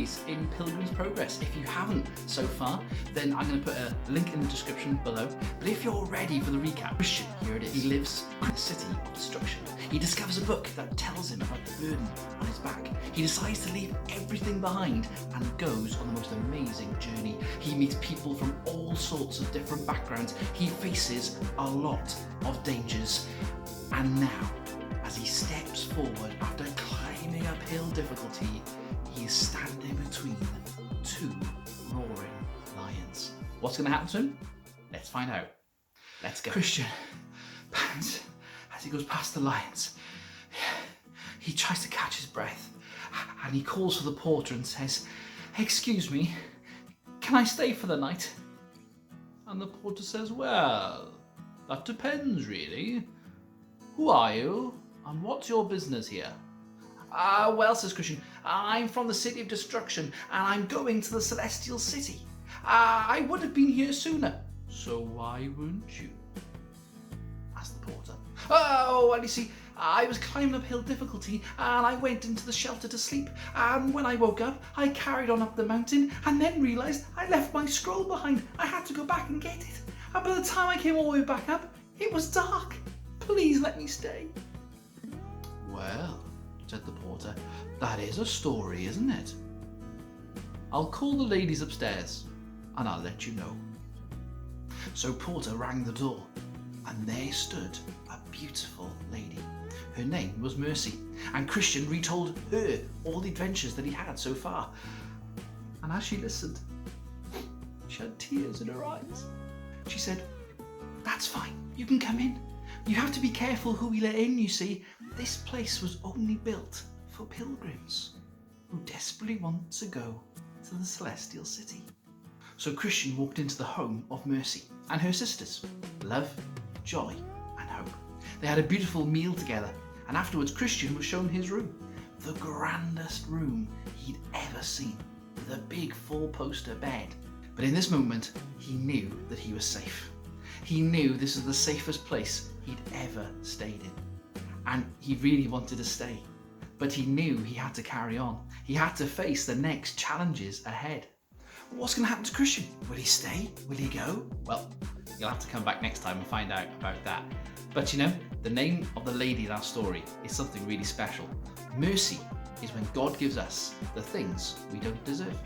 series in Pilgrims Progress. If you haven't so far, then I'm going to put a link in the description below. But if you're ready for the recap, Christian, here it is. He lives in a city of destruction. He discovers a book that tells him about the burden on his back. He decides to leave everything behind and goes on the most amazing journey. He meets people from all sorts of different backgrounds. He faces a lot of dangers. And now, as he steps forward after climbing uphill difficulty, he is standing between two roaring lions. What's going to happen to him? Let's find out. Let's go. Christian pants as he goes past the lions. He tries to catch his breath and he calls for the porter and says, "Excuse me, can I stay for the night?" And the porter says, "Well, that depends really. Who are you? And what's your business here?" Well, says Christian, "I'm from the city of destruction and I'm going to the celestial city. I would have been here sooner." "So why weren't you?" asked the porter. "Oh, well, you see, I was climbing uphill difficulty and I went into the shelter to sleep. And when I woke up, I carried on up the mountain and then realised I left my scroll behind. I had to go back and get it. And by the time I came all the way back up, it was dark. Please let me stay." "Well," said the porter, "that is a story, isn't it? I'll call the ladies upstairs and I'll let you know." So Porter rang the door and there stood a beautiful lady. Her name was Mercy, and Christian retold her all the adventures that he had so far. And as she listened, she had tears in her eyes. She said, "That's fine, you can come in. You have to be careful who we let in, you see. This place was only built for pilgrims who desperately want to go to the celestial city." So Christian walked into the home of Mercy and her sisters, Love, Joy and Hope. They had a beautiful meal together, and afterwards Christian was shown his room, the grandest room he'd ever seen, with a big 4-poster bed. But in this moment, he knew that he was safe. He knew this was the safest place he'd ever stayed in. And he really wanted to stay. But he knew he had to carry on. He had to face the next challenges ahead. What's going to happen to Christian? Will he stay? Will he go? Well, you'll have to come back next time and find out about that. But you know, the name of the lady in our story is something really special. Mercy is when God gives us the things we don't deserve.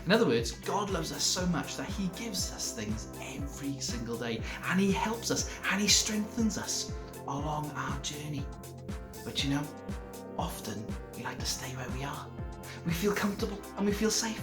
In other words, God loves us so much that he gives us things every single day, and he helps us and he strengthens us along our journey. But you know, often we like to stay where we are. We feel comfortable and we feel safe.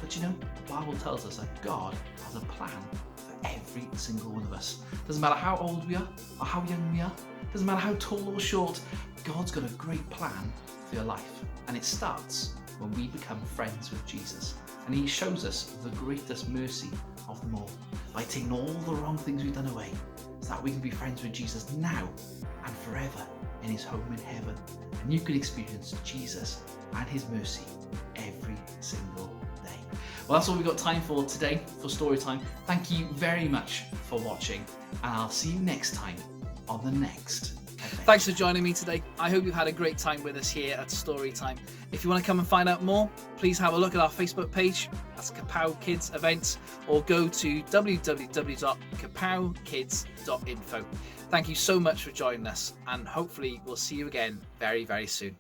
But you know, the Bible tells us that God has a plan for every single one of us. Doesn't matter how old we are or how young we are. Doesn't matter how tall or short. God's got a great plan for your life. And it starts when we become friends with Jesus. And he shows us the greatest mercy of them all by taking all the wrong things we've done away, so that we can be friends with Jesus now and forever in his home in heaven. And you can experience Jesus and his mercy every single day. Well, that's all we've got time for today for Storytime. Thank you very much for watching, and I'll see you next time on the next adventure. Thanks for joining me today. I hope you had a great time with us here at Storytime. If you want to come and find out more, please have a look at our Facebook page. That's Kapow Kids Events, or go to www.kapowkids.info. Thank you so much for joining us, and hopefully we'll see you again very, very soon.